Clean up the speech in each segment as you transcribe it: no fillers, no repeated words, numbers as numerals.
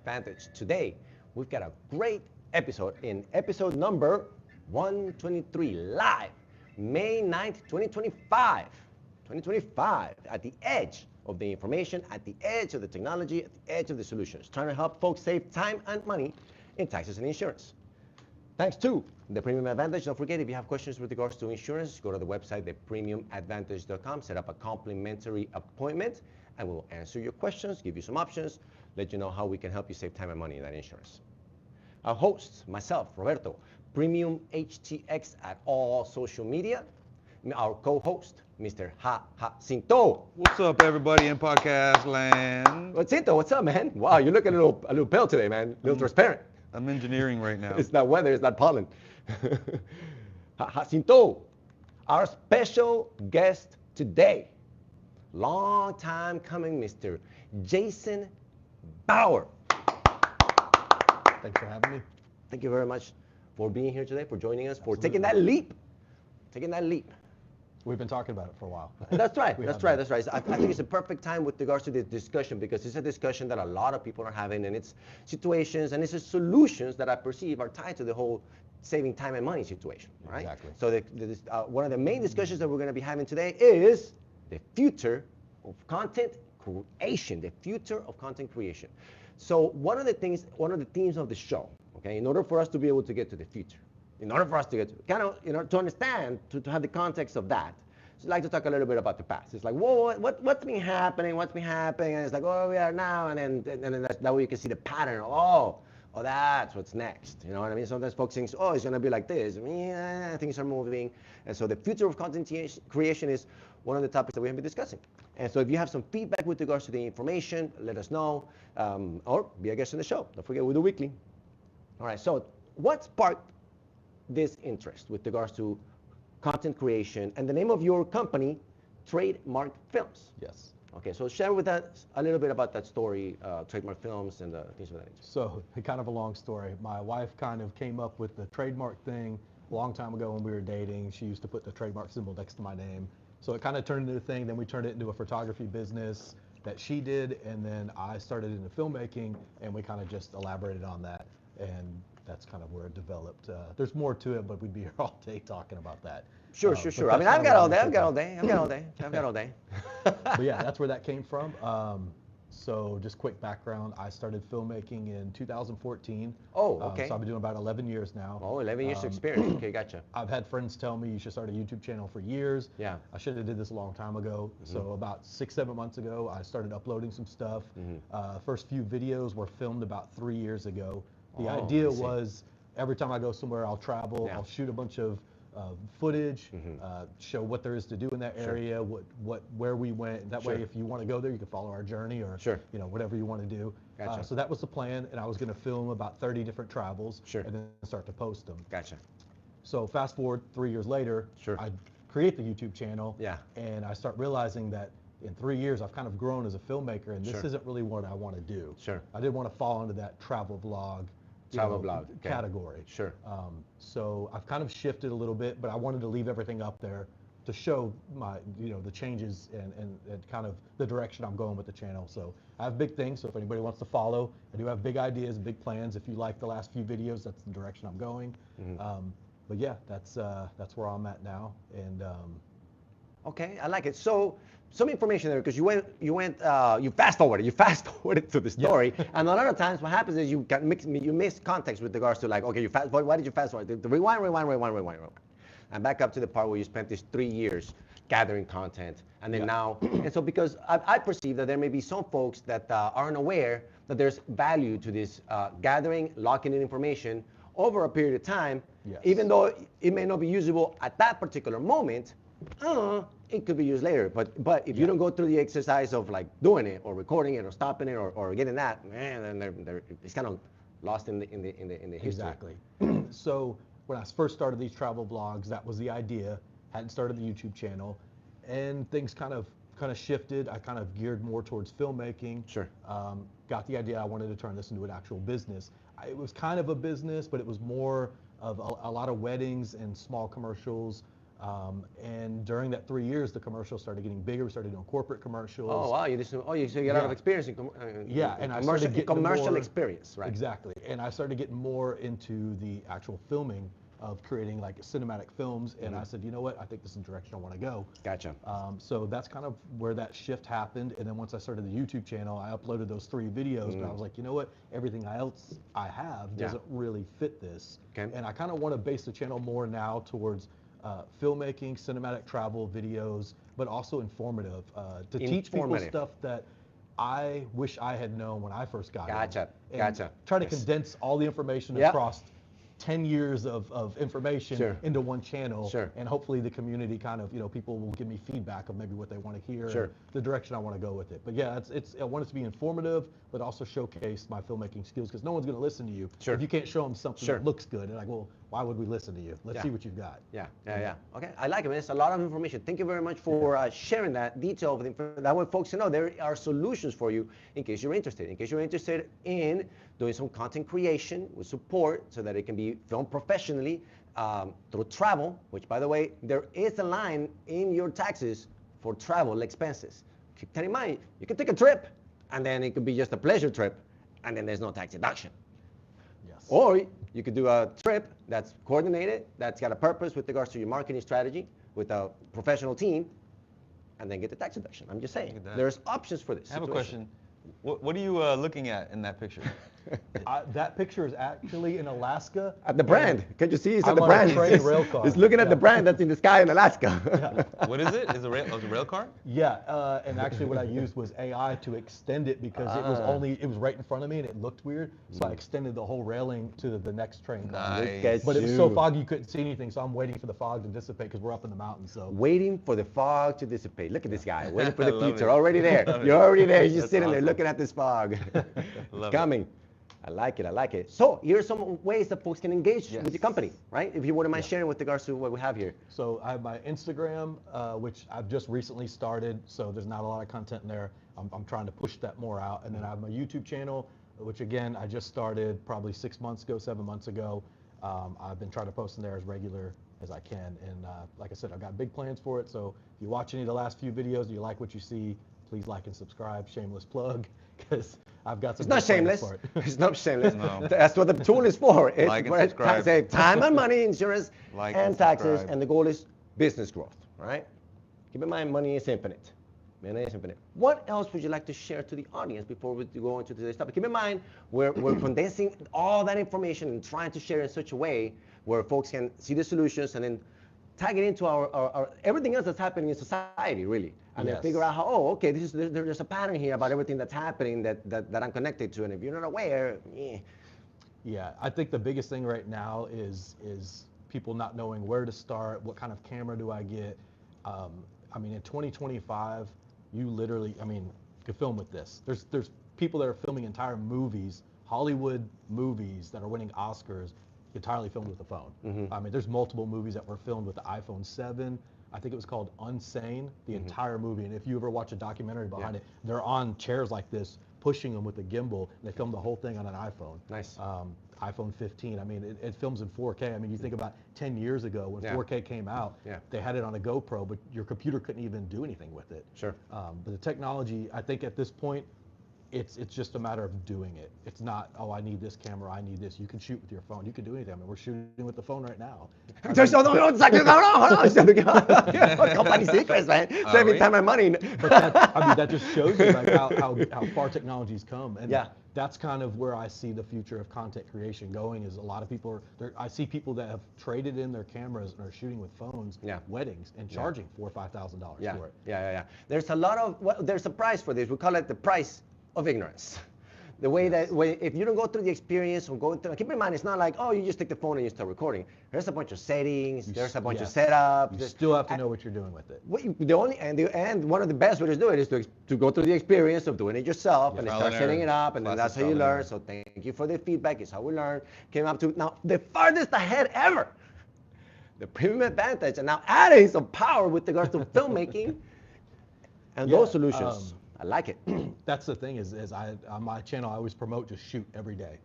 Advantage. Today, we've got a great episode in episode number 123, live, May 9th, 2025. 2025, at the edge of the information, at the edge of the technology, at the edge of the solutions, trying to help folks save time and money in taxes and insurance. Thanks to the Premium Advantage. Don't forget, if you have questions with regards to insurance, go to the website, thepremiumadvantage.com, set up a complimentary appointment, and we'll answer your questions, give you some options, let you know how we can help you save time and money in that insurance. Our hosts, myself, Roberto, Premium HTX at all social media. Our co-host, Mr. Cinto. What's up, everybody in podcast land? Well, Cinto, what's up, man? Wow, you look a little pale today, man. A little transparent. I'm engineering right now. It's not weather, it's not pollen. Cinto, our special guest today, long time coming, Mr. Jason Bauer. Thanks for having me. Thank you very much for being here today, for joining us, for Absolutely. taking that leap. Taking that leap. We've been talking about it for a while. That's right. We That's have right. been. That's right. I think it's a perfect time with regards to this discussion, because it's a discussion that a lot of people are having, and it's situations and it's the solutions that I perceive are tied to the whole saving time and money situation, right? Exactly. So one of the main discussions that we're going to be having today is the future of content creation. The future of content creation. So one of the themes of the show, okay, in order for us to be able to get to the future, in order for us to get to understand, to have the context of that, so I'd like to talk a little bit about the past. It's like, whoa, what's been happening? And it's like, oh, we are now, and then that way you can see the pattern. Oh, that's what's next. You know what I mean? Sometimes folks think, oh, it's gonna be like this. Things are moving, and so the future of content creation is one of the topics that we have been discussing. And so if you have some feedback with regards to the information, let us know, or be a guest on the show. Don't forget, we do weekly. All right. So what sparked this interest with regards to content creation, and the name of your company, TradeMarked Films? Yes. Okay, so share with us a little bit about that story, TradeMarked Films and things of that nature. So, kind of a long story. My wife kind of came up with the trademark thing a long time ago when we were dating. She used to put the trademark symbol next to my name. So it kind of turned into a thing. Then we turned it into a photography business that she did, and then I started into filmmaking, and we kind of just elaborated on that. And that's kind of where it developed. There's more to it, but we'd be here all day talking about that. Sure. I mean, I've got all day. But yeah, that's where that came from. So just quick background, I started filmmaking in 2014. Oh, okay. So I've been doing about 11 years now. Oh, 11 years of experience. Okay, gotcha. I've had friends tell me you should start a YouTube channel for years. Yeah. I should have did this a long time ago. So about 6-7 months ago, I started uploading some stuff. First few videos were filmed about 3 years ago. The idea was every time I go somewhere, I'll travel, I'll shoot a bunch of footage, show what there is to do in that area, where we went. That way, if you want to go there, you can follow our journey, or whatever you want to do. Gotcha. So that was the plan, and I was going to film about 30 different travels, and then start to post them. Gotcha. So fast forward 3 years later, I create the YouTube channel, and I start realizing that in 3 years, I've kind of grown as a filmmaker, and this isn't really what I want to do. I didn't want to fall into that travel vlog category. So I've kind of shifted a little bit, but I wanted to leave everything up there to show my, the changes and kind of the direction I'm going with the channel. So I have big things. So if anybody wants to follow, I do have big ideas, big plans. If you like the last few videos, that's the direction I'm going. But yeah, that's where I'm at now. And okay, I like it. So some information there, because you fast forwarded to the story, and a lot of times what happens is you miss context with regards to, like, okay, why did you fast forward? Rewind, and back up to the part where you spent these 3 years gathering content, and then now, and so because I perceive that there may be some folks that aren't aware that there's value to this gathering, locking in information over a period of time, even though it may not be usable at that particular moment. It could be used later, but if you don't go through the exercise of, like, doing it or recording it or stopping it or getting that, man, then it's kind of lost in the history. Exactly. So when I first started these travel vlogs, that was the idea. Hadn't started the YouTube channel, and things kind of shifted. I kind of geared more towards filmmaking. Got the idea I wanted to turn this into an actual business. It was kind of a business, but it was more of a lot of weddings and small commercials. And during that 3 years, the commercials started getting bigger. We started doing corporate commercials. Oh wow! So you get a lot of experience in commercial experience, right? Exactly. And I started getting more into the actual filming of creating like cinematic films, and I said, you know what, I think this is the direction I want to go. Gotcha. So that's kind of where that shift happened, and then once I started the YouTube channel, I uploaded those 3 videos, but I was like, you know what, everything else I have doesn't really fit this. Okay. And I kind of want to base the channel more now towards filmmaking, cinematic travel videos, but also informative, to teach people stuff that I wish I had known when I first got Gotcha. in. Gotcha. Try to condense all the information across 10 years of information into one channel, and hopefully the community kind of, people will give me feedback of maybe what they want to hear, and the direction I want to go with it. But yeah, I want it to be informative, but also showcase my filmmaking skills, because no one's going to listen to you if you can't show them something that looks good. They're like, well, why would we listen to you? Let's see what you've got. Yeah. Okay, I like it, man. It's a lot of information. Thank you very much for sharing that detail of the information. That way folks know there are solutions for you in case you're interested. In case you're interested in doing some content creation with support so that it can be filmed professionally through travel, which by the way, there is a line in your taxes for travel expenses. Keep that in mind. You can take a trip and then it could be just a pleasure trip and then there's no tax deduction. Yes. Or you could do a trip that's coordinated, that's got a purpose with regards to your marketing strategy with a professional team, and then get the tax deduction. I'm just saying, there's options for this. I have a question. What are you looking at in that picture? That picture is actually in Alaska. At the brand. Can you see? It's at I'm the brand. on a train rail car. It's looking at the brand that's in the sky in Alaska. What is it? Is it a rail car? Yeah, and actually what I used was AI to extend it, because it was right in front of me and it looked weird. So I extended the whole railing to the next train car. Nice. But it was so foggy you couldn't see anything, so I'm waiting for the fog to dissipate because we're up in the mountains. So waiting for the fog to dissipate. Look at this guy, waiting for the future. Already there. You're already there. You're just sitting there looking at this fog. It's coming. I like it. I like it. So here are some ways that folks can engage with your company, right? If you wouldn't mind sharing with regards to what we have here. So I have my Instagram, which I've just recently started, so there's not a lot of content in there. I'm trying to push that more out. And then I have my YouTube channel, which again, I just started probably 6 months ago, 7 months ago. I've been trying to post in there as regular as I can. And like I said, I've got big plans for it. So if you watch any of the last few videos and you like what you see, please like and subscribe. Shameless plug, because I've got some. It's not shameless. For it. It's not shameless. No. That's what the tool is for. It's like and subscribe. Save time and money, insurance, and taxes, and the goal is business growth. Right? Keep in mind, money is infinite. Money is infinite. What else would you like to share to the audience before we go into today's topic? Keep in mind, we're condensing all that information and trying to share in such a way where folks can see the solutions and then tag it into our everything else that's happening in society, really. And then figure out how, okay, there's a pattern here about everything that's happening that I'm connected to. And if you're not aware, Yeah, I think the biggest thing right now is people not knowing where to start, what kind of camera do I get. I mean, in 2025, you literally, could film with this. There's people that are filming entire movies, Hollywood movies that are winning Oscars, entirely filmed with a phone. I mean, there's multiple movies that were filmed with the iPhone 7. I think it was called Unsane, the entire movie. And if you ever watch a documentary behind it, they're on chairs like this, pushing them with a gimbal, and they filmed the whole thing on an iPhone. Nice. iPhone 15. I mean, it films in 4K. I mean, you think about 10 years ago when 4K came out, they had it on a GoPro, but your computer couldn't even do anything with it. Sure. But the technology, I think at this point, it's just a matter of doing it. It's not, oh, I need this camera, I need this. You can shoot with your phone. You can do anything. I mean, we're shooting with the phone right now. Company secrets, man. Saving time and money. But that just shows you like how far technology's come. And that's kind of where I see the future of content creation going. Is a lot of people I see people that have traded in their cameras and are shooting with phones, weddings, and charging $4,000 or $5,000 for it. Yeah. There's a lot of there's a price for this. We call it the price of ignorance. The way that if you don't go through the experience or go through, keep in mind, it's not like, oh, you just take the phone and you start recording. There's a bunch of settings. There's a bunch of setups. You still have to know what you're doing with it. And one of the best ways to do it is to go through the experience of doing it yourself and start setting it up, and then that's how you learn. So thank you for the feedback. It's how we learn. Came up to now the farthest ahead ever. The premium advantage, and now adding some power with regards to filmmaking and those solutions. I like it. That's the thing is on my channel, I always promote just shoot every day.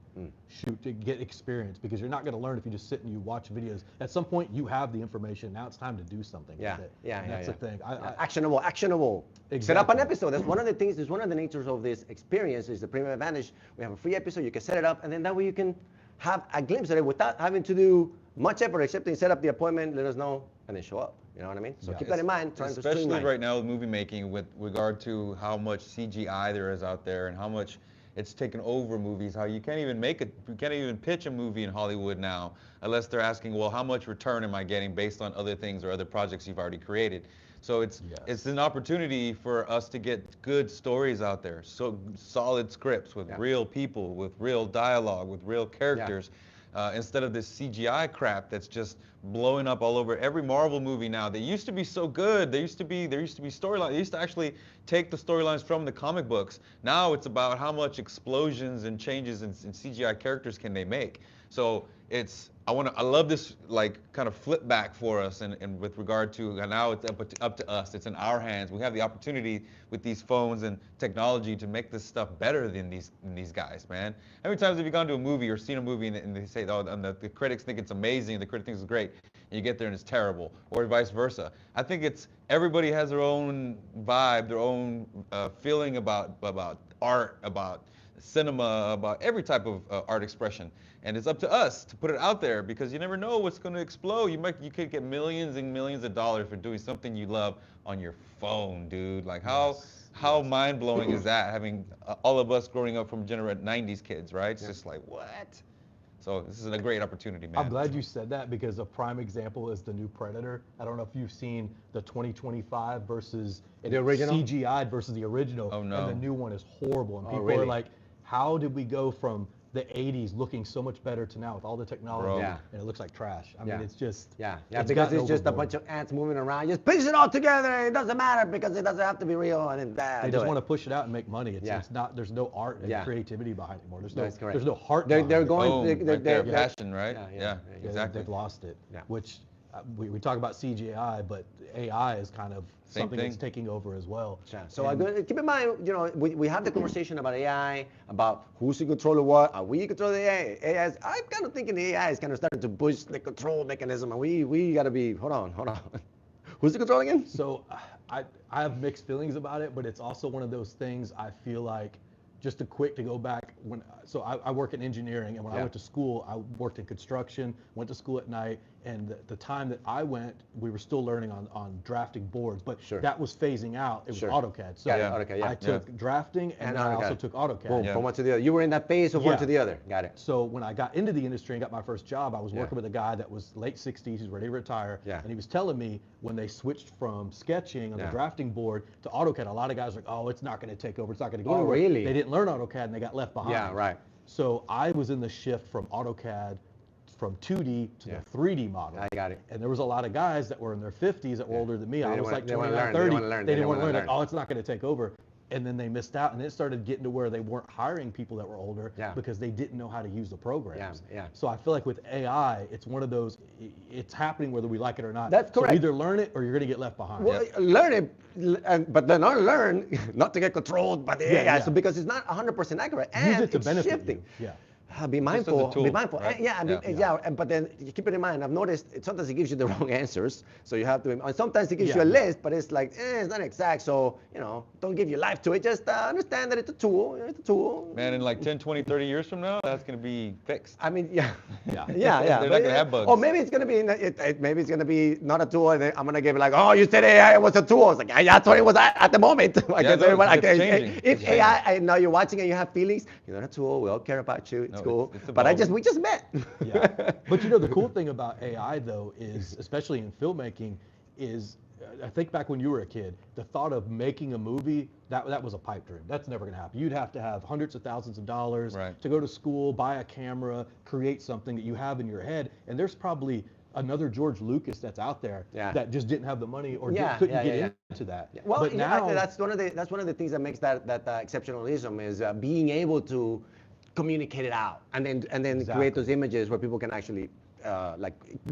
Shoot to get experience, because you're not going to learn if you just sit and you watch videos. At some point, you have the information. Now it's time to do something with it. That's the thing. Actionable. Exactly. Set up an episode. That's one of the things. That's one of the natures of this experience. Is the premium advantage. We have a free episode. You can set it up, and then that way you can have a glimpse at it without having to do much effort, except to set up the appointment, let us know, and then show up. You know what I mean? So keep that in mind. Especially right now with movie making, with regard to how much CGI there is out there and how much it's taken over movies, how you can't even pitch a movie in Hollywood now unless they're asking, well, how much return am I getting based on other things or other projects you've already created? So it's an opportunity for us to get good stories out there, so solid scripts with real people, with real dialogue, with real characters. Instead of this CGI crap that's just blowing up all over every Marvel movie now. They used to be so good. There used to be storylines. They used to actually take the storylines from the comic books. Now it's about how much explosions and changes in CGI characters can they make. So I love this like kind of flip back for us, and with regard to now it's up to us. It's in our hands. We have the opportunity with these phones and technology to make this stuff better than these guys, man. How many times have you gone to a movie or seen a movie and they say, oh, and the critics think it's amazing, the critic thinks it's great, and you get there and it's terrible, or vice versa? I think everybody has their own vibe, their own feeling about art, about cinema, about every type of art expression. And it's up to us to put it out there, because you never know what's going to explode. You could get millions and millions of dollars for doing something you love on your phone, dude. Like how mind-blowing is that, having all of us growing up from 90s kids, right? It's just like, what? So this is a great opportunity, man. I'm glad you said that, because a prime example is the new Predator. I don't know if you've seen the 2025 versus the original CGI versus the original. Oh, no. And the new one is horrible. And people are like, how did we go from the 80s looking so much better to now with all the technology, and it looks like trash? I mean, it's just because it's just a bunch of ants moving around. Just piece it all together. It doesn't matter because it doesn't have to be real. And they just want to push it out and make money. It's not. There's no art and creativity behind it anymore. There's no heart. They're going. They're passion, right? Yeah, exactly. They've lost it. Which we talk about CGI, but AI is kind of something that's taking over as well. So keep in mind, we have the conversation about AI, about who's in control of what. Are we in control of the AI? I'm kind of thinking the AI is kind of starting to push the control mechanism, and we got to be, hold on. Who's in control again? So I have mixed feelings about it, but it's also one of those things I feel like, just to go back, I work in engineering, and when I went to school, I worked in construction, went to school at night, and the time that I went, we were still learning on drafting boards, but that was phasing out. It was AutoCAD. So I took drafting, and I also took AutoCAD. Boom, from one to the other. You were in that phase of one to the other. Got it. So when I got into the industry and got my first job, I was working with a guy that was late 60s, he's ready to retire, and he was telling me when they switched from sketching on the drafting board to AutoCAD, a lot of guys were like, oh, it's not going to take over, it's not going to go anywhere. Really? They didn't learn AutoCAD and they got left behind. Yeah, right. So I was in the shift from AutoCAD from 2D to the 3D model. I got it. And there was a lot of guys that were in their 50s that were older than me. I was like 29, 30. They didn't want to learn. Like, oh, it's not going to take over. And then they missed out, and it started getting to where they weren't hiring people that were older because they didn't know how to use the programs. So I feel like with AI, it's one of those, it's happening whether we like it or not. That's correct. So either learn it or you're going to get left behind. Well, learn it, but then learn not to get controlled by the AI. So because it's not 100% accurate, and use it to benefit shifting. You. Be mindful. Be mindful. Right? But then you keep it in mind. I've noticed sometimes it gives you the wrong answers, so you have to. And sometimes it gives you a list, but it's like it's not exact. So don't give your life to it. Just understand that it's a tool. It's a tool. Man, in like 10, 20, 30 years from now, that's gonna be fixed. I mean, They're not gonna have bugs. Or maybe it's gonna be. Maybe it's gonna be not a tool. And I'm gonna give it like, oh, you said AI was a tool. It's like, that's what it was at the moment. If AI, now you're watching and you have feelings, you're not a tool. We all care about you. It's cool. But we just met. But the cool thing about AI though is, especially in filmmaking, is I think back when you were a kid, the thought of making a movie, that was a pipe dream. That's never gonna happen. You'd have to have hundreds of thousands of dollars to go to school, buy a camera, create something that you have in your head. And there's probably another George Lucas that's out there that just didn't have the money or couldn't get into that. Well, but now that's one of the things that makes that exceptionalism is being able to communicate it out and then create those images where people can actually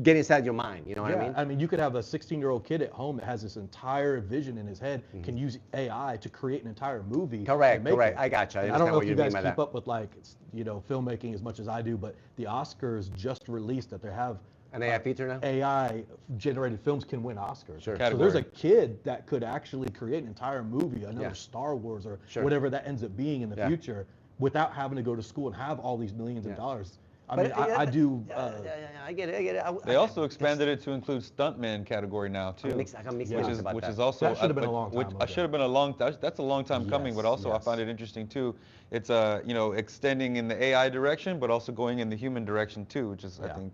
get inside your mind. You know what I mean? I mean, you could have a 16-year-old kid at home that has this entire vision in his head, can use AI to create an entire movie. Correct. I gotcha. I don't know if you guys keep up with filmmaking as much as I do, but the Oscars just released that they have an AI feature now? AI generated films can win Oscars. Sure. So there's a kid that could actually create an entire movie, another Star Wars or whatever that ends up being in the future, without having to go to school and have all these millions of dollars. I get it. They also expanded it to include stuntman category now too, which is also that should have been a long time ago. Should have been a long. That's a long time coming, but also I find it interesting too. It's extending in the AI direction, but also going in the human direction too, which is I think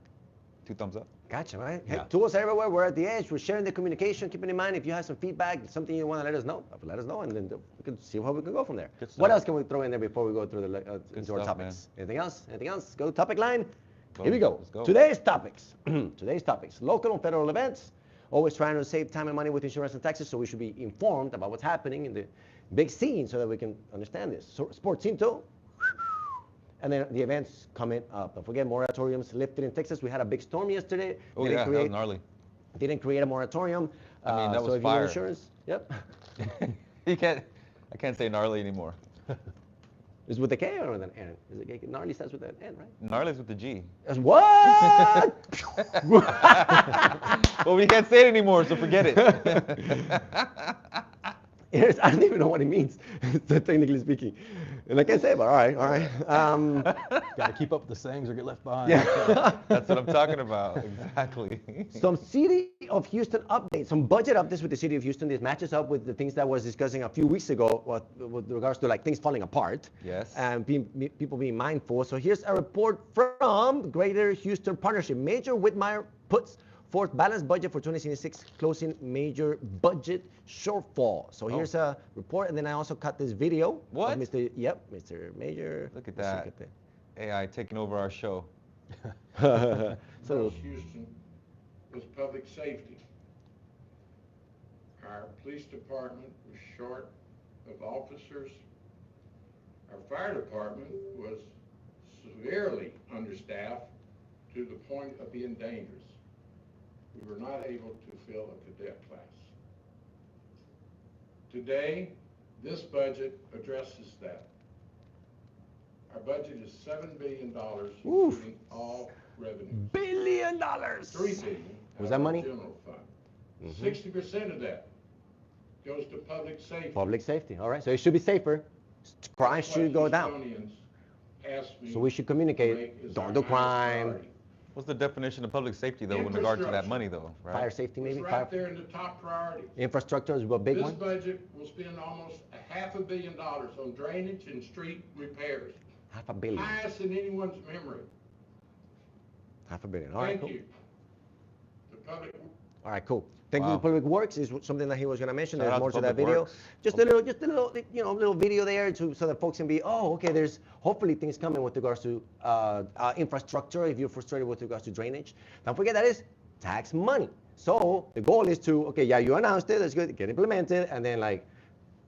2 thumbs up. Gotcha, right? Hey, tools everywhere. We're at the edge. We're sharing the communication. Keeping in mind, if you have some feedback, something you want to let us know, and then we can see how we can go from there. What else can we throw in there before we go through into our topics? Man. Anything else? Go to topic line. Here we go. Let's go. Today's topics. Local and federal events. Always trying to save time and money with insurance and taxes, so we should be informed about what's happening in the big scene so that we can understand this. So, SpostsCinto. And then the events coming up. Don't forget, moratoriums lifted in Texas. We had a big storm yesterday. Oh, that was gnarly. Didn't create a moratorium. I mean, that was so if fire. you have insurance, I can't say gnarly anymore. Is it with the K or with an N? Gnarly starts with an N, right? Gnarly's with the G. What? Well, we can't say it anymore, so forget it. I don't even know what it means, technically speaking. And I can't say it, but all right. Got to keep up with the sayings or get left behind. Yeah. That's what I'm talking about, exactly. Some City of Houston updates, some budget updates with the City of Houston. This matches up with the things that I was discussing a few weeks ago with regards to things falling apart. Yes. And people being mindful. So here's a report from Greater Houston Partnership. Major Whitmire puts forth balanced budget for 2026, closing major budget shortfall. So here's a report, and then I also cut this video. What? Mr. Major. Look at that. AI taking over our show. So Houston was public safety. Our police department was short of officers. Our fire department was severely understaffed to the point of being dangerous. We were not able to fill a cadet class. Today, this budget addresses that. Our budget is $7 billion, including all revenues. $1 billion. $3 billion. Was that money? General fund. 60% of that goes to public safety. Public safety. All right. So it should be safer. Crime should go down. So we should communicate. Don't do crime. Priority. What's the definition of public safety, though, in regard to that money, though? Right? Fire safety, maybe? It's right there in the top priority. Infrastructure is a big one? This budget will spend almost $500 million on drainage and street repairs. $500 million. Highest in anyone's memory. $500 million. All right, Thank you. The public. All right, cool. Thank you to Public Works is something that he was going to mention. There's more to that video. Works. Just a little, little video there so that folks can be, okay, there's hopefully things coming with regards to infrastructure. If you're frustrated with regards to drainage, don't forget that is tax money. So the goal is to, you announced it, that's good, get implemented, and then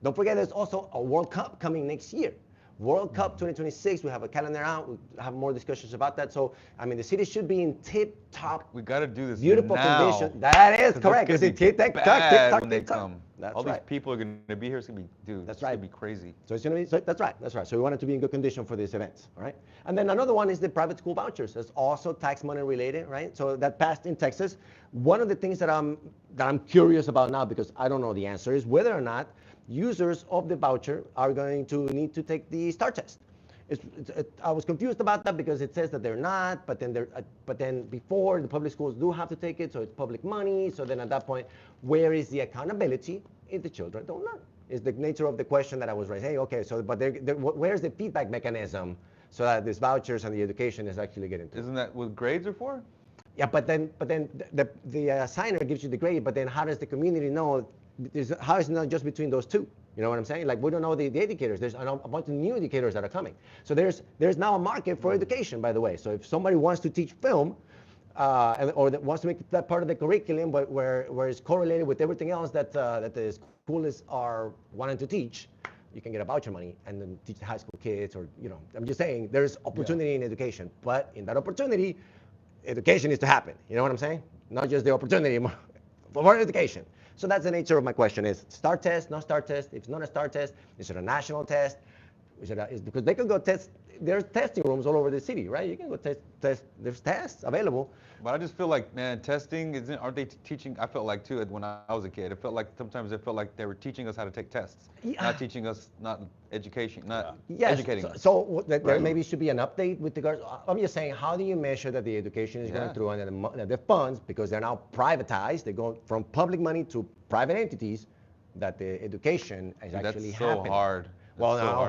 don't forget there's also a World Cup coming next year. World Cup 2026, we have a calendar out, we have more discussions about that. So, I mean, the city should be in tip-top, we got to do this beautiful now. condition. That is correct. It's going to be bad when they come. That's All right. these people are going to be here. It's going to be, dude, that's it's right. going to be crazy. So it's going to be, that's right. So we want it to be in good condition for these events, all right? And then another one is the private school vouchers. That's also tax money related, right? So that passed in Texas. One of the things that I'm curious about now, because I don't know the answer, is whether or not users of the voucher are going to need to take the STAR test. I was confused about that because it says that they're not, but then before the public schools do have to take it, so it's public money. So then at that point, where is the accountability if the children don't learn? Is the nature of the question that I was raising. Hey, okay, so but where's the feedback mechanism so that these vouchers and the education is actually getting to? Isn't that what grades are for? Yeah, but then the assigner gives you the grade, but then how does the community know? How is it not just between those two? You know what I'm saying? We don't know the educators. There's a bunch of new educators that are coming. So there's now a market for education, by the way. So if somebody wants to teach film, or that wants to make that part of the curriculum, but where it's correlated with everything else that the schools are wanting to teach, you can get a voucher money and then teach the high school kids, or I'm just saying there's opportunity in education. But in that opportunity, education needs to happen. You know what I'm saying? Not just the opportunity, for more education. So that's the nature of my question: is STAR test, not STAR test? If it's not a STAR test, is it a national test? Because they can go test. There's testing rooms all over the city, right? You can go test. There's tests available. But I just feel like, man, testing aren't they teaching? I felt like too when I was a kid. It felt like sometimes they were teaching us how to take tests, not teaching us, not education, not educating us. So there maybe should be an update with regards. I'm just saying, how do you measure that the education is going through and the funds, because they're now privatized, they go from public money to private entities, that the education is actually happening. That's so hard. Well, no,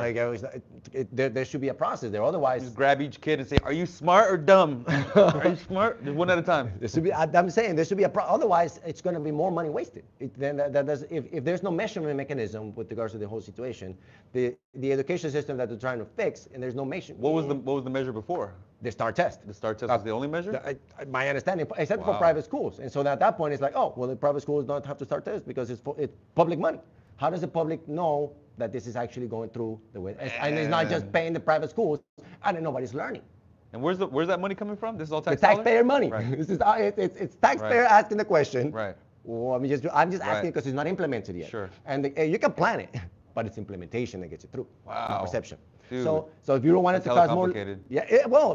there should be a process there. Otherwise, just grab each kid and say, "Are you smart or dumb? Are you smart?" Just one at a time. There should be. I'm saying there should be otherwise, it's going to be more money wasted. If there's no measurement mechanism with regards to the whole situation, the education system that they're trying to fix, and there's no measure. What was the measure before? The STAR test. The STAR test was the only measure? My understanding, except for private schools. And so at that point, it's like, oh, well, the private schools don't have to STAR test because it's public money. How does the public know that this is actually going through the way? And it's not just paying the private schools, and then nobody's learning. And where's that money coming from? This is all taxpayer money. Right. This is it's taxpayer asking the question. Right. Well, I'm just asking because it's not implemented yet. Sure. And you can plan it, but it's implementation that gets you through. Wow. Not perception. Dude, so if you don't want it to cost more,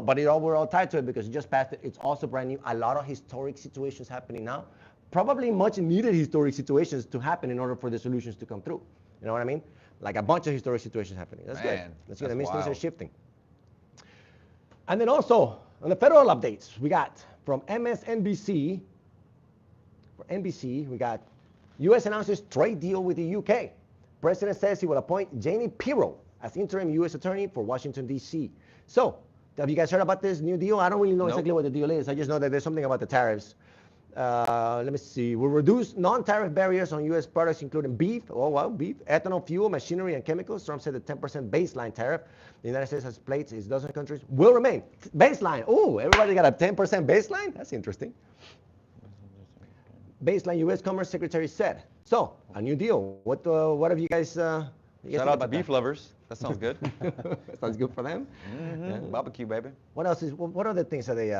but we're all tied to it because you just passed it. It's also brand new. A lot of historic situations happening now. Probably much needed historic situations to happen in order for the solutions to come through. You know what I mean? Like a bunch of historic situations happening. That's good. That's good. That means things are shifting. And then also on the federal updates, we got from MSNBC. For NBC, we got U.S. announces trade deal with the UK. President says he will appoint Jamie Pirro as interim U.S. attorney for Washington, D.C. So, have you guys heard about this new deal? I don't really know exactly what the deal is. I just know that there's something about the tariffs. Let me see. We'll reduce non-tariff barriers on U.S. products, including beef, beef, ethanol, fuel, machinery, and chemicals. Trump said the 10% baseline tariff the United States has placed in dozen countries will remain. Baseline. Oh, everybody got a 10% baseline? That's interesting. Baseline, U.S. Commerce Secretary said. So, a new deal. What have you guys... Shout out to beef lovers. That sounds good. Sounds good for them. Mm-hmm. Yeah. Barbecue, baby. What else what other things are they?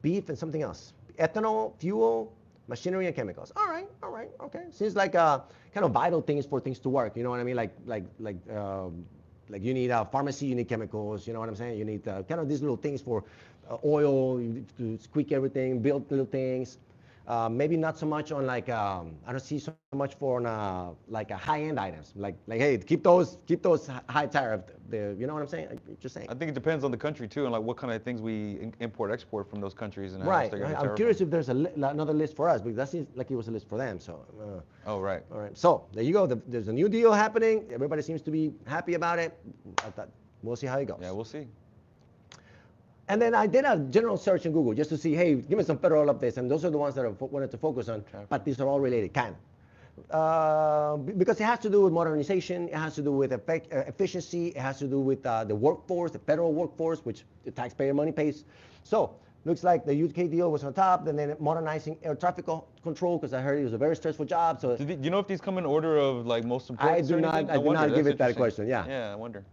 Beef and something else. Ethanol, fuel, machinery, and chemicals. All right, okay. Seems like kind of vital things for things to work. You know what I mean? Like you need a pharmacy, you need chemicals. You know what I'm saying? You need kind of these little things for oil to squeak everything, build little things. Maybe not so much on I don't see so much for on like high-end items. Like hey, keep those high tariff. You know what I'm saying? Just saying. I think it depends on the country too, and like what kind of things we import export from those countries and right. I'm curious if there's another list for us because that seems like it was a list for them. So. Oh right. All right. So there you go. There's a new deal happening. Everybody seems to be happy about it. We'll see how it goes. Yeah, we'll see. And then I did a general search in Google just to see, hey, give me some federal updates. And those are the ones that I wanted to focus on. But these are all related, kind of. Because it has to do with modernization. It has to do with efficiency. It has to do with the workforce, the federal workforce, which the taxpayer money pays. So looks like the UK deal was on top. And then modernizing air traffic control, because I heard it was a very stressful job. So do you know if these come in order of like most important? I do not give it that question. Yeah. Yeah, I wonder.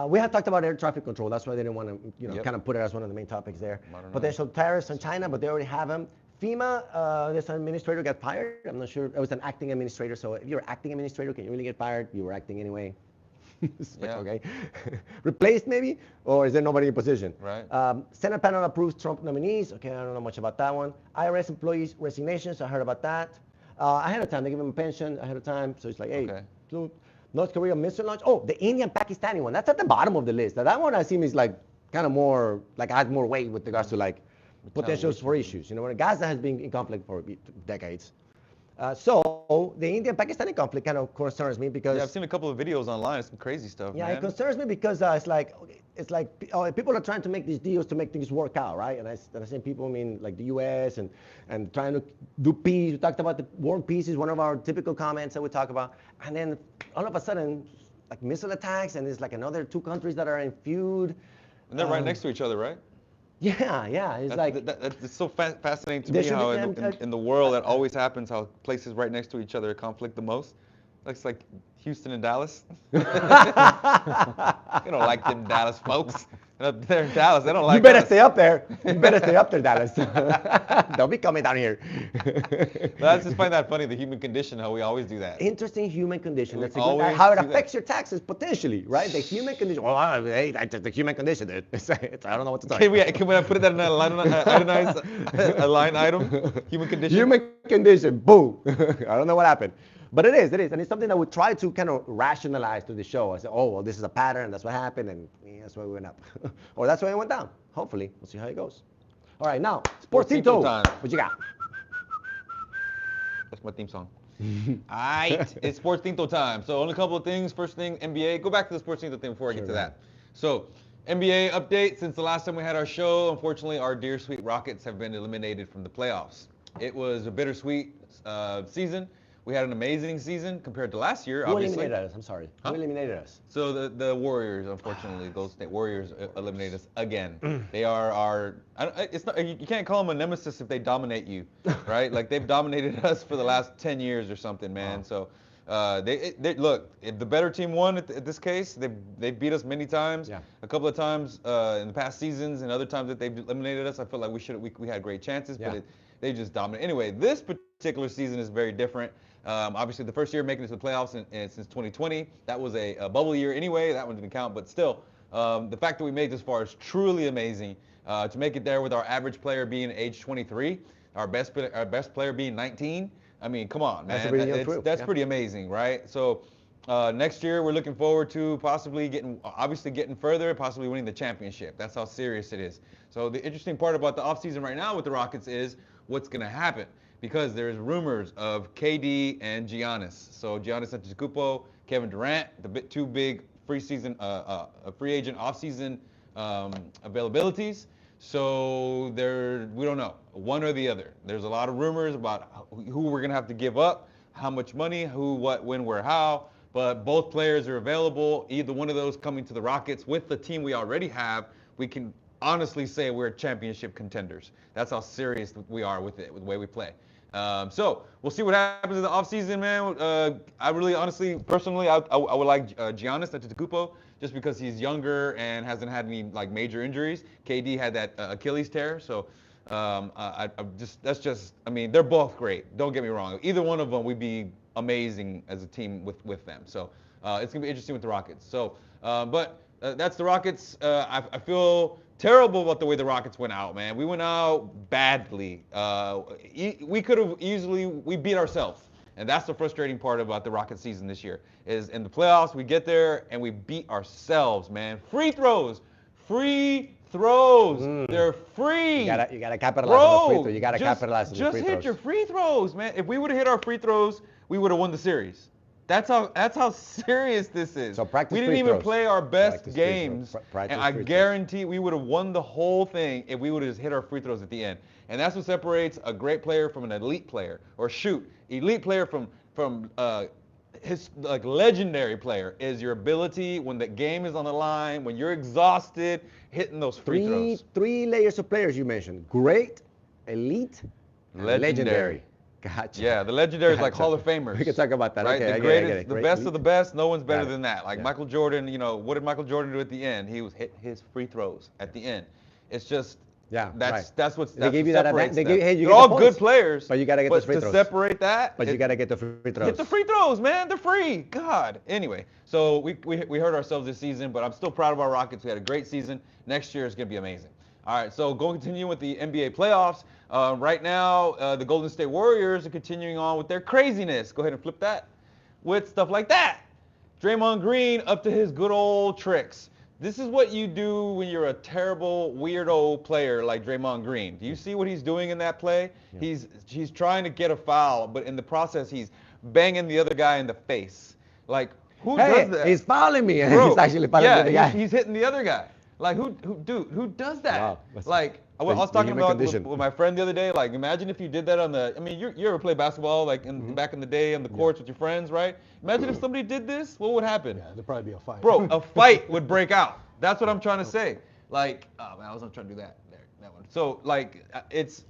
We have talked about air traffic control. That's why they didn't want to, kind of put it as one of the main topics there. Potential tariffs on China, but they already have them. FEMA, this administrator got fired. I'm not sure. It was an acting administrator. So if you're an acting administrator, can you really get fired? You were acting anyway. Okay. Replaced maybe? Or is there nobody in position? Right. Senate panel approves Trump nominees. Okay, I don't know much about that one. IRS employees resignations. I heard about that. Ahead of time, they give them a pension ahead of time. So it's like, hey, North Korea missile launch. Oh, the Indian Pakistani one. That's at the bottom of the list. That one I seem is like kind of more like adds more weight with regards to like potentials for issues. You know, Gaza has been in conflict for decades. So the Indian Pakistani conflict kind of concerns me because I've seen a couple of videos online. It's some crazy stuff. Yeah, man. It concerns me because it's like people are trying to make these deals to make things work out, right? And I say people mean like the U.S. and trying to do peace. We talked about the world peace is one of our typical comments that we talk about, and then all of a sudden like missile attacks and there's like another two countries that are in feud. And they're right next to each other, right? Yeah. It's so fascinating to me how in the world that always happens, how places right next to each other conflict the most. Looks like Houston and Dallas. You don't like them Dallas folks. Up there in Dallas, they don't like You better us. stay up there. You better stay up there, Dallas. Don't be coming down here. I just find that funny, the human condition, how we always do that. Interesting human condition. That's how it affects your taxes potentially, right? The human condition. Well, hey, that's the human condition, dude. I don't know what to tell you. Can we put that in a a line item? Human condition? Human condition, boom. I don't know what happened. But it is. And it's something that we try to kind of rationalize to the show. I say, oh, well, this is a pattern, that's what happened, and that's why we went up. Or that's why it went down. Hopefully, we'll see how it goes. All right, now, SpostsCinto time. What you got? That's my theme song. Alright, it's SpostsCinto time. So only a couple of things. First thing, NBA. Go back to the SpostsCinto thing before I get to that. So, NBA update. Since the last time we had our show, unfortunately, our dear sweet Rockets have been eliminated from the playoffs. It was a bittersweet season. We had an amazing season compared to last year, obviously. Who eliminated us? I'm sorry. Who eliminated us? So the Warriors, unfortunately, Golden State Warriors eliminated us again. They are our, it's not, you can't call them a nemesis if they dominate you, right? Like they've dominated us for the last 10 years or something, man. So they look, if the better team won at this case, they beat us many times. Yeah. A couple of times in the past seasons and other times that they've eliminated us, I feel like we had great chances, but they just dominated. Anyway, this particular season is very different. Obviously, the first year making it to the playoffs since 2020, that was a bubble year anyway. That one didn't count, but still, the fact that we made this far is truly amazing. To make it there with our average player being age 23, our best player being 19. I mean, come on, man. That's pretty amazing, right? So next year, we're looking forward to possibly getting further, possibly winning the championship. That's how serious it is. So the interesting part about the offseason right now with the Rockets is what's going to happen. Because there's rumors of KD and Giannis. So Giannis Antetokounmpo, Kevin Durant, the two big free agent offseason availabilities. So we don't know, one or the other. There's a lot of rumors about who we're gonna have to give up, how much money, who, what, when, where, how. But both players are available. Either one of those coming to the Rockets with the team we already have, we can honestly say we're championship contenders. That's how serious we are with it, with the way we play. So we'll see what happens in the offseason, man. I really, honestly, personally, I would like Giannis Antetokounmpo just because he's younger and hasn't had any like major injuries. KD had that Achilles tear, so I mean, they're both great. Don't get me wrong. Either one of them, we'd be amazing as a team with them. So it's gonna be interesting with the Rockets. So, but that's the Rockets. I feel terrible about the way the Rockets went out, man. We went out badly. We could have we beat ourselves. And that's the frustrating part about the Rockets season this year, is in the playoffs, we get there and we beat ourselves, man. Free throws. They're free. You gotta capitalize on the free throw. You gotta capitalize on the free throws. Just hit your free throws, man. If we would have hit our free throws, we would have won the series. That's how serious this is. So practice we didn't free even throws. play our best Practice games, and I guarantee we would have won the whole thing if we would have just hit our free throws at the end. And that's what separates a great player from an elite player. Elite player from his like legendary player is your ability when the game is on the line, when you're exhausted, hitting those free throws. Three layers of players you mentioned: great, elite, legendary. Gotcha. Yeah, the legendary is like Hall of Famers. We can talk about that. Right? Okay, the greatest, I get it. The best of the best. No one's better than that. Like Michael Jordan, what did Michael Jordan do at the end? He was hit his free throws at the end. It's just that's what they give you that advantage. They're all good players, but you gotta get those free throws. To separate that, you gotta get the free throws. Hit the free throws, man. They're free. God. Anyway, so we hurt ourselves this season, but I'm still proud of our Rockets. We had a great season. Next year is gonna be amazing. All right, so continue with the NBA playoffs. Right now, the Golden State Warriors are continuing on with their craziness. Go ahead and flip that with stuff like that. Draymond Green up to his good old tricks. This is what you do when you're a terrible, weirdo player like Draymond Green. Do you see what he's doing in that play? Yeah. He's trying to get a foul, but in the process, he's banging the other guy in the face. Like, who does that? He's fouling me, and he's actually fouling the guy. He's hitting the other guy. Like, who does that? Wow, like, I was talking about with my friend the other day. Like, imagine if you did that on the. I mean, you ever play basketball like back in the day on the courts with your friends, right? Imagine if somebody did this. What would happen? Yeah, there'd probably be a fight. Bro, a fight would break out. That's what I'm trying to say. Like, oh man, I wasn't trying to do that one. So like, it's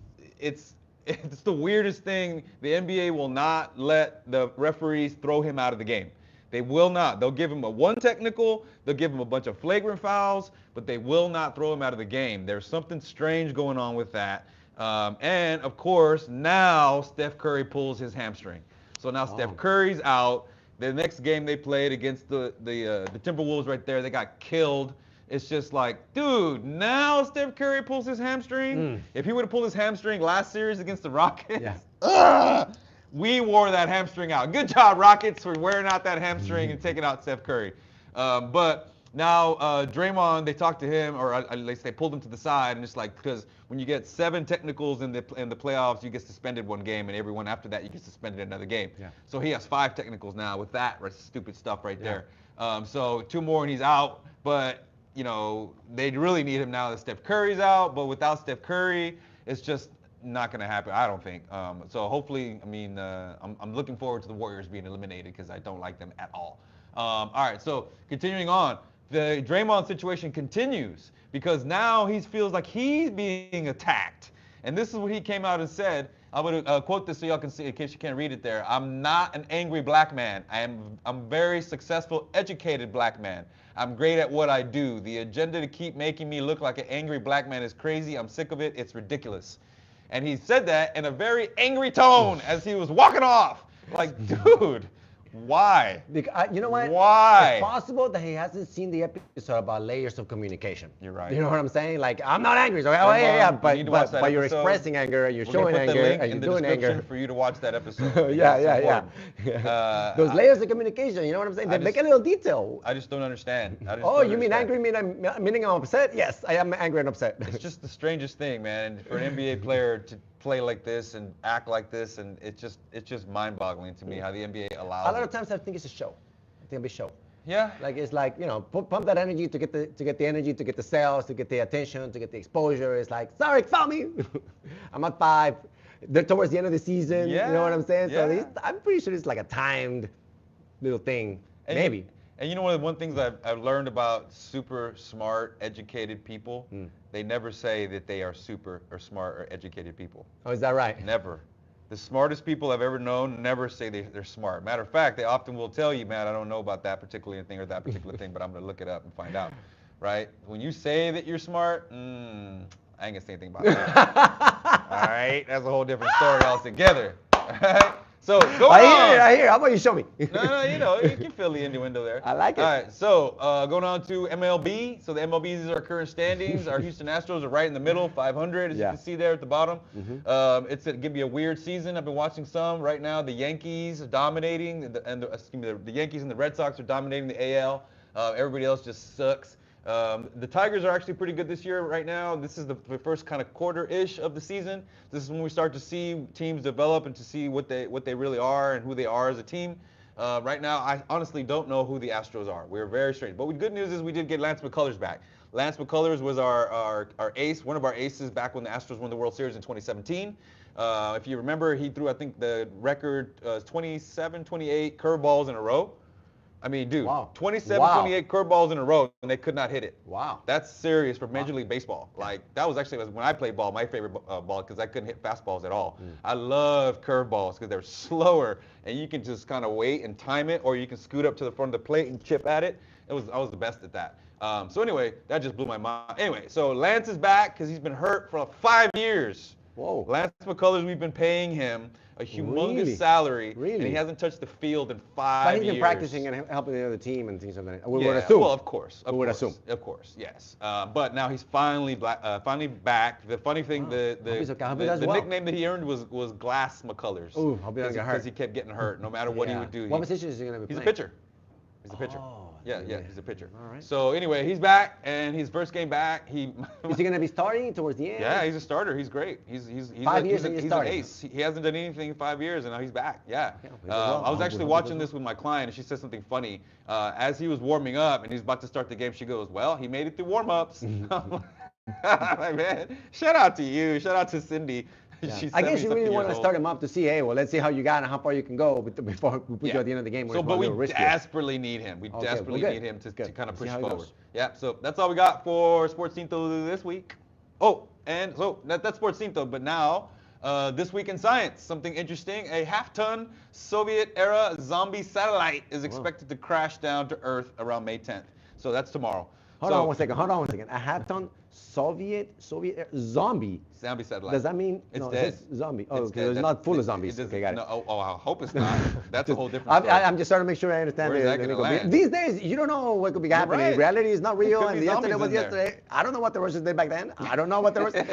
the weirdest thing. The NBA will not let the referees throw him out of the game. They will not. They'll give him a one technical. They'll give him a bunch of flagrant fouls, but they will not throw him out of the game. There's something strange going on with that. And, of course, now Steph Curry pulls his hamstring. So now Steph Curry's out. The next game they played against the Timberwolves right there, they got killed. It's just like, dude, now Steph Curry pulls his hamstring. If he would have pulled his hamstring last series against the Rockets, we wore that hamstring out. Good job, Rockets, for wearing out that hamstring and taking out Steph Curry. But now Draymond, they talked to him, or at least they pulled him to the side, and it's like, because when you get 7 technicals in the playoffs, you get suspended one game, and everyone after that, you get suspended another game. Yeah. So he has 5 technicals now with that stupid stuff right there. So 2 more and he's out, but you know, they really need him now that Steph Curry's out, but without Steph Curry, it's just not going to happen, I don't think. So hopefully, I mean, I'm looking forward to the Warriors being eliminated because I don't like them at all. All right, so continuing on, the Draymond situation continues because now he feels like he's being attacked. And this is what he came out and said. I'm going to quote this so y'all can see in case you can't read it there. I'm not an angry black man. I'm very successful, educated black man. I'm great at what I do. The agenda to keep making me look like an angry black man is crazy. I'm sick of it. It's ridiculous. And he said that in a very angry tone as he was walking off. Like, dude, why? Because, you know what? Why? It's possible that he hasn't seen the episode about layers of communication. You're right. You know what I'm saying? Like, I'm not angry. So, but you're expressing anger, and you're showing anger, and you're doing anger. For you to watch that episode. yeah. Those layers of communication, you know what I'm saying? They make a little detail. I just don't understand. You mean angry meaning I'm upset? Yes, I am angry and upset. It's just the strangest thing, man. For an NBA player to play like this and act like this, and it's just mind-boggling to me how the NBA allows a lot of times I think it's a show. I think it's a show. Yeah. Like it's like, you know, pump that energy to get the energy, to get the sales, to get the attention, to get the exposure. It's like, sorry, foul me. I'm at 5. They're towards the end of the season. Yeah. You know what I'm saying? Yeah. So I'm pretty sure it's like a timed little thing. And maybe. And you know, one of the things I've learned about super smart, educated people, they never say that they are super or smart or educated people. Oh, is that right? Never. The smartest people I've ever known never say they're smart. Matter of fact, they often will tell you, man, I don't know about that particular thing or that particular thing, but I'm going to look it up and find out. Right? When you say that you're smart, I ain't going to say anything about that. All right? That's a whole different story altogether. All right? So, I hear. How about you show me? No, you know, you can feel the innuendo there. I like it. All right, so going on to MLB. So the MLB is our current standings. Our Houston Astros are right in the middle, 500, as you can see there at the bottom. It's going to be a weird season. I've been watching some. Right now, the Yankees are dominating, the Yankees and the Red Sox are dominating the AL. Everybody else just sucks. The Tigers are actually pretty good this year right now. This is the first kind of quarter-ish of the season. This is when we start to see teams develop and to see what they really are and who they are as a team. Right now, I honestly don't know who the Astros are. We're very strange. But the good news is we did get Lance McCullers back. Lance McCullers was our ace, one of our aces back when the Astros won the World Series in 2017. If you remember, he threw, I think, the record 27, 28 curveballs in a row. I mean, dude, 27, 28 curveballs in a row, and they could not hit it. Wow. That's serious for Major League Baseball. Like, that was actually, when I played ball, my favorite ball, because I couldn't hit fastballs at all. I love curveballs because they're slower, and you can just kind of wait and time it, or you can scoot up to the front of the plate and chip at it. I was the best at that. So anyway, that just blew my mind. Anyway, so Lance is back because he's been hurt for 5 years. Whoa. Lance McCullers, we've been paying him a humongous salary, and he hasn't touched the field in 5 years. But he's been practicing and helping the other team and things like that. We would assume. Well, of course. We would assume. Of course, yes. But now he's finally back. The funny thing, the nickname that he earned was Glass McCullers. Ooh, hope he doesn't get hurt. Because he kept getting hurt, no matter what he would do. What position is he going to be playing? He's a pitcher. He's a pitcher. Yeah, he's a pitcher. All right. So anyway, he's back, and his first game back, is he going to be starting towards the end? Yeah, he's a starter. He's great. He's 5 years he's an ace. He hasn't done anything in 5 years, and now he's back. Yeah. I was actually watching this with my client, and she said something funny. As he was warming up, and he's about to start the game, she goes, "Well, he made it through warm-ups." I'm like, man, shout out to you. Shout out to Cindy. Yeah. I guess you really want to start him up to see, hey, well, let's see how you got and how far you can go before we put you at the end of the game. So, but we desperately need him. We desperately need him to kind of push forward. Yeah, so that's all we got for SpostsCinto this week. Oh, and so that's SpostsCinto, but now This week in science, something interesting. A half-ton Soviet-era zombie satellite is expected to crash down to Earth around May 10th. So that's tomorrow. Hold on one second. A half-ton Soviet zombie satellite. Does that mean it's dead? Zombie. Oh, okay. It's not full of zombies. Okay, got it. No, I hope it's not. That's a whole different story. I'm just trying to make sure I understand. Where is that gonna land? These days, you don't know what could be happening. Right. Reality is not real, and yesterday was yesterday. I don't know what the Russians did back then. I don't know what the Russians.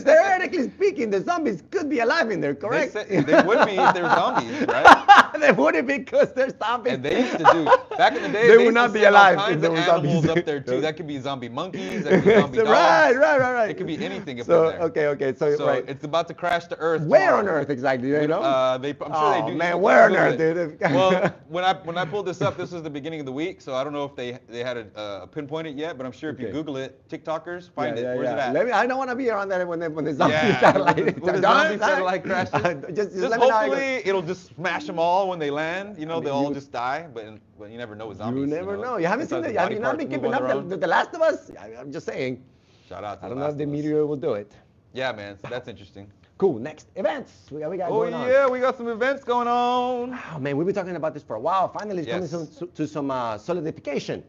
Theoretically speaking, the zombies could be alive in there, correct? They would be if they're zombies, right? They wouldn't because they're zombies. And they used to do back in the day. They would not be alive all if kinds there of were animals zombies. up there too. That could be zombie monkeys. That could be zombie dogs. Right. It could be anything up So there. okay. So right. It's about to crash to Earth. Where tomorrow. on Earth exactly? You know? I'm sure they do. Man, where on Earth, dude? Well, when I pulled this up, this was the beginning of the week, so I don't know if they had a pinpoint it yet, but I'm sure if you Google it, TikTokers, find it. Where's it at? I don't want to be around there when the zombie satellite. When the zombie satellite crashes. Just let me know. Hopefully it'll just smash them all when they land. You know, they'll all just die, but you never know with zombies. You never know. You haven't seen it. Have you not been keeping up the Last of Us? I'm just saying. Shout out to I don't know if the meteor will do it. Yeah, man. So that's interesting. Cool. Next events. We got going on. Oh yeah, we got some events going on. Oh man, we've been talking about this for a while. Finally, it's coming to some solidification.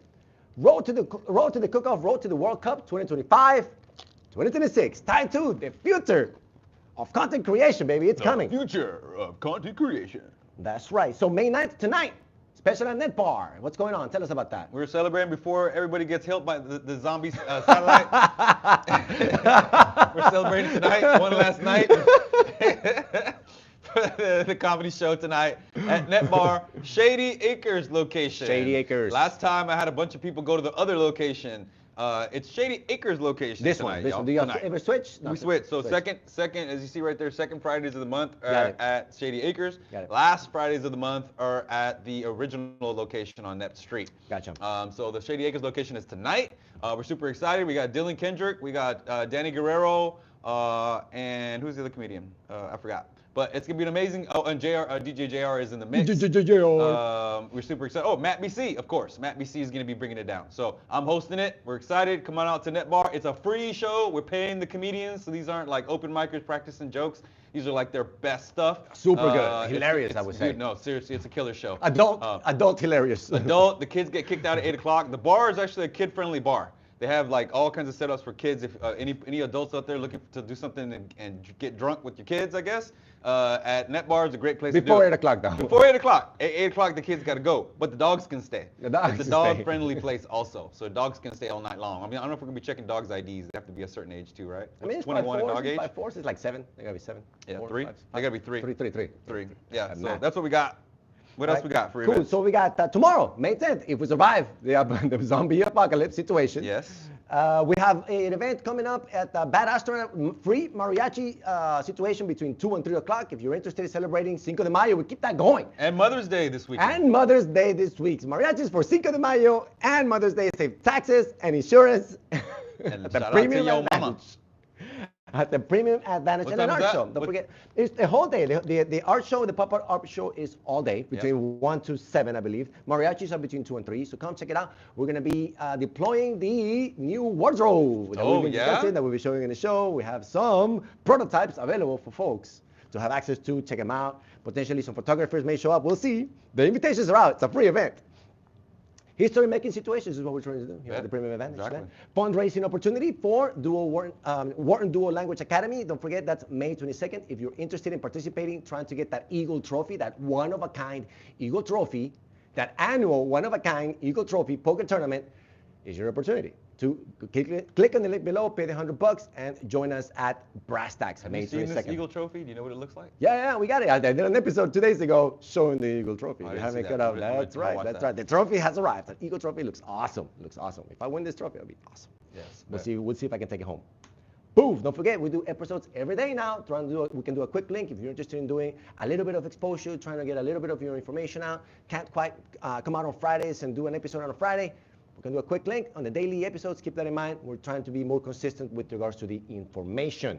Road to the cook-off, road to the World Cup 2025, 2026. Time to the future of content creation, baby. It's coming. Future of content creation. That's right. So May 9th tonight, special on NetBar. What's going on? Tell us about that. We're celebrating before everybody gets hit by the zombie satellite. We're celebrating tonight, one last night. The comedy show tonight at NetBar, Shady Acres location. Shady Acres. Last time I had a bunch of people go to the other location. It's Shady Acres location tonight. This one. Do you ever switch? We switch. So second, as you see right there, second Fridays of the month are at Shady Acres. Got it. Last Fridays of the month are at the original location on Net Street. Gotcha. So the Shady Acres location is tonight. We're super excited. We got Dylan Kendrick, we got Danny Guerrero, and who's the other comedian? I forgot. But it's gonna be an amazing. Oh, and DJ JR is in the mix. We're super excited. Oh, Matt BC, of course. Matt BC is gonna be bringing it down. So I'm hosting it. We're excited. Come on out to NetBar. It's a free show. We're paying the comedians, so these aren't like open micers practicing jokes. These are like their best stuff. Super good, hilarious, I would say. Dude, no, seriously, it's a killer show. Adult hilarious. Adult. The kids get kicked out at 8 o'clock. The bar is actually a kid-friendly bar. They have like all kinds of setups for kids. If any adults out there looking to do something and get drunk with your kids, I guess, at NetBar is a great place to do it. Before 8 o'clock, though. Before 8 o'clock. At 8 o'clock, the kids got to go, but the dogs can stay. It's a dog-friendly place also, so dogs can stay all night long. I mean, I don't know if we're gonna be checking dogs' IDs. They have to be a certain age too, right? I mean, it's 21 at dog age. By force, it's like 7. They gotta be 7. Yeah, 4, 3. 5, They gotta be 3. 3. Yeah. So that's what we got. What else we got for Cool. events? So we got tomorrow, May 10th, if we survive the zombie apocalypse situation. Yes. We have an event coming up at the Bad Astronaut free mariachi situation between 2 and 3 o'clock. If you're interested in celebrating Cinco de Mayo, we keep that going. And Mother's Day this week. And Mother's Day this week. Mariachis for Cinco de Mayo and Mother's Day. Save taxes and insurance. And the shout out to your mama. At the premium advantage and an art show. Don't forget, it's the whole day. The art show, the pop-up art show is all day, between 1 to 7, I believe. Mariachis are between 2 and 3, so come check it out. We're going to be deploying the new wardrobe that we've been discussing, that we'll be showing in the show. We have some prototypes available for folks to have access to, check them out. Potentially some photographers may show up. We'll see. The invitations are out. It's a free event. History-making situations is what we're trying to do here at the Premium Advantage. Exactly. Fundraising opportunity for Wharton Dual Language Academy. Don't forget, that's May 22nd. If you're interested in participating, trying to get that Eagle Trophy, that one-of-a-kind Eagle Trophy, that annual one-of-a-kind Eagle Trophy poker tournament, is your opportunity to click on the link below, pay the $100, and join us at Brass Tacks, May 22nd. Have you seen this Eagle Trophy? Do you know what it looks like? Yeah, we got it. I did an episode 2 days ago showing the Eagle Trophy. Oh, We haven't cut out. That's right. The trophy has arrived. The Eagle Trophy looks awesome. If I win this trophy, it'll be awesome. Yes. We'll see if I can take it home. Boom! Don't forget, we do episodes every day now. We can do a quick link if you're interested in doing a little bit of exposure, trying to get a little bit of your information out. Can't quite come out on Fridays and do an episode on a Friday. We can do a quick link on the daily episodes. Keep that in mind. We're trying to be more consistent with regards to the information.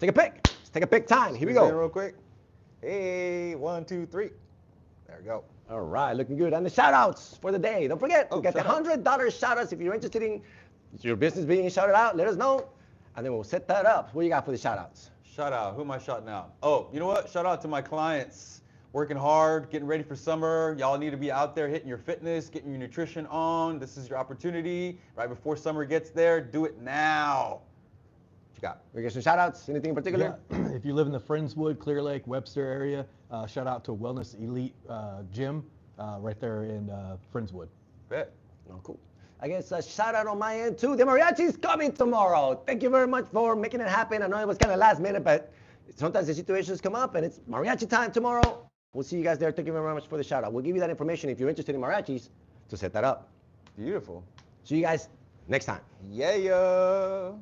Take a pic. Let's take a pic time. Here we go. Real quick. Hey, 1, 2, 3. There we go. All right, looking good. And the shout outs for the day. Don't forget, we got the $100 shout outs. If you're interested in your business being shouted out, let us know. And then we'll set that up. What do you got for the shout outs? Shout out. Who am I shouting out? Oh, you know what? Shout out to my clients. Working hard, getting ready for summer. Y'all need to be out there hitting your fitness, getting your nutrition on. This is your opportunity. Right before summer gets there, do it now. What you got? We get some shout outs? Anything in particular? Yeah. If you live in the Friendswood, Clear Lake, Webster area, shout out to Wellness Elite Gym right there in Friendswood. Bet. Oh, cool. I guess a shout out on my end too. The mariachi's coming tomorrow. Thank you very much for making it happen. I know it was kind of last minute, but sometimes the situations come up and it's mariachi time tomorrow. We'll see you guys there. Thank you very much for the shout out. We'll give you that information if you're interested in mariachis to set that up. Beautiful. See you guys next time. Yeah.